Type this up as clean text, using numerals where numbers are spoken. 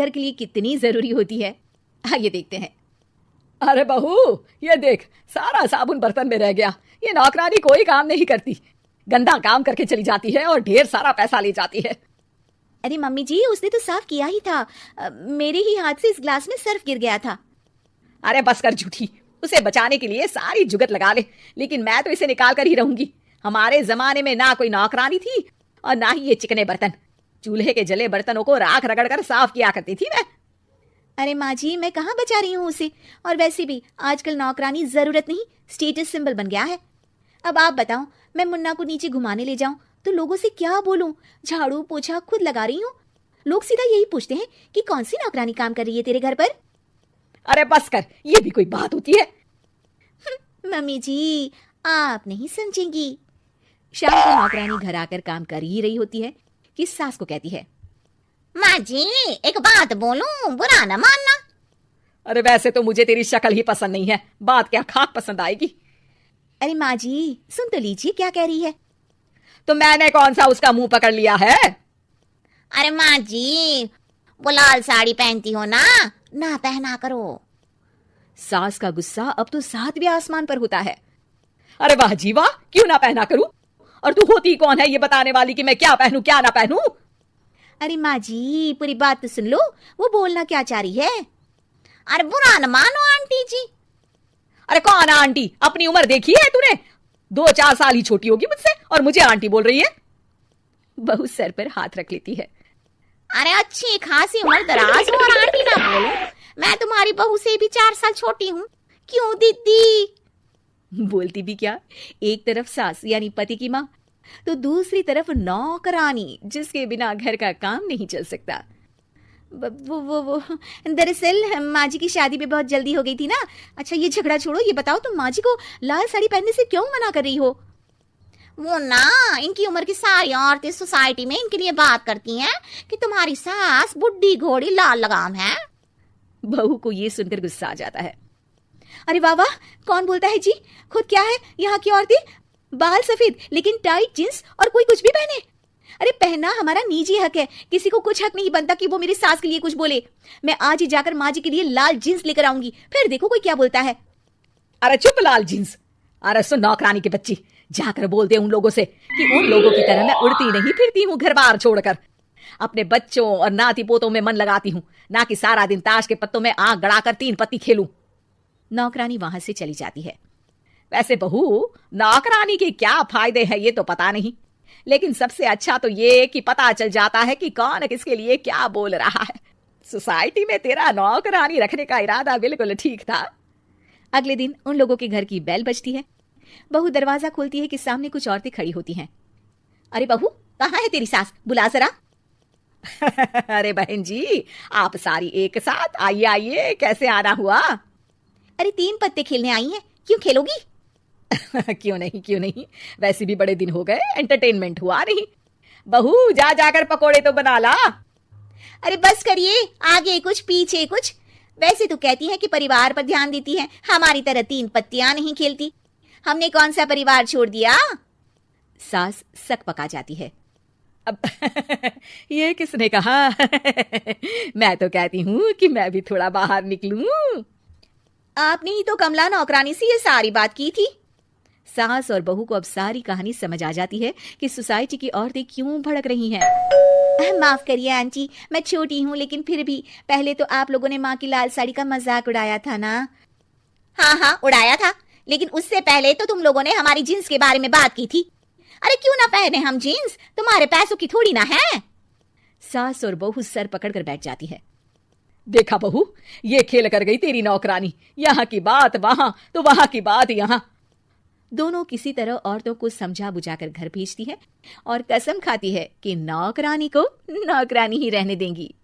घर के लिए कितनी जरूरी होती है। आइए देखते हैं। अरे बहू, ये देख, सारा साबुन बर्तन में रह गया। ये नौकरानी कोई काम नहीं करती, गंदा काम करके चली जाती है और ढेर सारा पैसा ले जाती है। अरे मम्मी जी, उसने तो साफ किया ही था। मेरे ही हाथ से इस ग्लास में सर्फ गिर गया था। अरे बस कर झूठी, उसे बचाने के लिए सारी जुगत लगा ले, लेकिन मैं तो इसे निकाल कर ही रहूंगी। हमारे जमाने में ना कोई नौकरानी थी और ना ही ये चिकने बर्तन। चूल्हे के जले बर्तनों को राख रगड़ कर साफ किया करती थी मैं। अरे माँ जी, मैं कहाँ बचा रही हूँ उसे। और वैसे भी आजकल नौकरानी जरूरत नहीं, स्टेटस सिंबल बन गया है। अब आप बताओ, मैं मुन्ना को नीचे घुमाने ले जाऊं तो लोगों से क्या बोलूं? झाड़ू पोछा खुद लगा रही हूँ। लोग सीधा यही पूछते हैं कि कौन सी नौकरानी काम कर रही है तेरे घर पर। अरे बस कर, ये भी कोई बात होती है? मम्मी जी, आप नहीं समझेंगी। शाम को नौकरानी घर आकर काम कर ही रही होती है कि सास को कहती है, माँ जी एक बात बोलूं, बुरा न मानना। अरे वैसे तो मुझे तेरी शक्ल ही पसंद नहीं है, बात क्या खाक पसंद आएगी। अरे माँ जी, सुन तो लीजिए क्या कह रही है। तो मैंने कौन सा उसका मुंह पकड़ लिया है? अरे माँ जी, वो लाल साड़ी पहनती हो ना पहना करो। सास का गुस्सा अब तो 7वें आसमान पर होता है। अरे वाह जी वाह, क्यों ना पहना करूं? और तू होती कौन है ये बताने वाली कि मैं क्या पहनूं क्या ना पहनूं? अरे माँ जी, पूरी बात तो सुन लो, वो बोलना क्या चाह रही है। अरे बुरा न मानो आंटी जी। अरे कौन आंटी? अपनी उम्र देखी है तूने? 2-4 साल ही छोटी होगी मुझसे और मुझे आंटी बोल रही है। बहू सर पर हाथ रख लेती है। अरे अच्छी खासी उम्र दराज हो और आंटी ना बोलो। मैं तुम्हारी बहू से भी 4 साल छोटी हूँ। क्यों दीदी? बोलती भी क्या, एक तरफ सास यानी पति की माँ, तो दूसरी तरफ नौकरानी जिसके बिना घर का काम नहीं चल सकता। वो दरअसल माँ जी की शादी में बहुत जल्दी हो गई थी ना। अच्छा ये झगड़ा छोड़ो, ये बताओ तुम माँ जी को लाल साड़ी पहनने से क्यों मना कर रही हो? वो ना, इनकी उम्र की सारी औरतें सोसाइटी में इनके लिए बात करती हैं कि तुम्हारी सास बुढ़ी घोड़ी लाल लगाम है। बहू को ये सुनकर गुस्सा आ जाता है। अरे वाह वाह, कौन बोलता है जी? खुद क्या है यहाँ की औरतें, बाल सफेद लेकिन टाइट जींस और कोई कुछ भी पहने। अरे पहनना हमारा निजी हक है, किसी को कुछ हक नहीं बनता कि वो मेरी सास के लिए कुछ बोले। मैं आज ही जाकर माँ जी के लिए लाल जींस लेकर आऊंगी, फिर देखो कोई क्या बोलता है। अरे चुप लाल जींस। अरे सुन नौकरानी की बच्ची, जाकर बोल दे उन लोगों से कि उन लोगों की तरह मैं उड़ती नहीं फिरती हूँ घर बार छोड़कर। अपने बच्चों और नाती पोतों में मन लगाती हूँ, ना कि सारा दिन ताश के पत्तों में आंख गड़ाकर 3 पत्ती खेलूं। नौकरानी वहां से चली जाती है। वैसे बहू, नौकरानी के क्या फायदे हैं ये तो पता नहीं, लेकिन सबसे अच्छा तो ये कि पता चल जाता है कि कौन किसके लिए क्या बोल रहा है। सोसाइटी में तेरा नौकरानी रखने का इरादा बिल्कुल ठीक था। अगले दिन उन लोगों के घर की बेल बजती है। बहू दरवाजा खोलती है कि सामने कुछ औरतें खड़ी होती हैं। अरे बहू, कहाँ है तेरी सास? बुला जरा। अरे बहन जी, आप सारी एक साथ आइए आइए, कैसे आना हुआ? अरे 3 पत्ते खेलने आई हैं, क्यों खेलोगी? क्यों नहीं, वैसे भी बड़े दिन हो गए, एंटरटेनमेंट हुआ नहीं। बहू जा जाकर पकोड़े तो बना ला। अरे बस करिए, आगे कुछ पीछे कुछ। वैसे तो कहती है कि परिवार पर ध्यान देती है, हमारी तरह 3 पत्तियां नहीं खेलती। हमने कौन सा परिवार छोड़ दिया? सास सक पका जाती है। अब ये किसने कहा? मैं तो कहती हूँ कि मैं भी थोड़ा बाहर निकलूं। आपने ही तो कमला नौकरानी से ये सारी बात की थी। सास और बहू को अब सारी कहानी समझ आ जाती है कि सोसाइटी की औरतें क्यों भड़क रही हैं। माफ करिए आंटी, मैं छोटी हूँ, लेकिन फिर भी पहले तो आप लोगों ने माँ की लाल साड़ी का मजाक उड़ाया था ना। हाँ उड़ाया था, लेकिन उससे पहले तो तुम लोगों ने हमारी जींस के बारे में बात की थी। अरे क्यों ना पहने हम जींस, तुम्हारे पैसों की थोड़ी ना है। सास और बहू सर पकड़कर बैठ जाती है। देखा बहू, ये खेल कर गई तेरी नौकरानी, यहाँ की बात वहां तो वहां की बात यहाँ। दोनों किसी तरह औरतों को समझा बुझाकर घर भेजती है और कसम खाती है कि नौकरानी को नौकरानी ही रहने देंगी।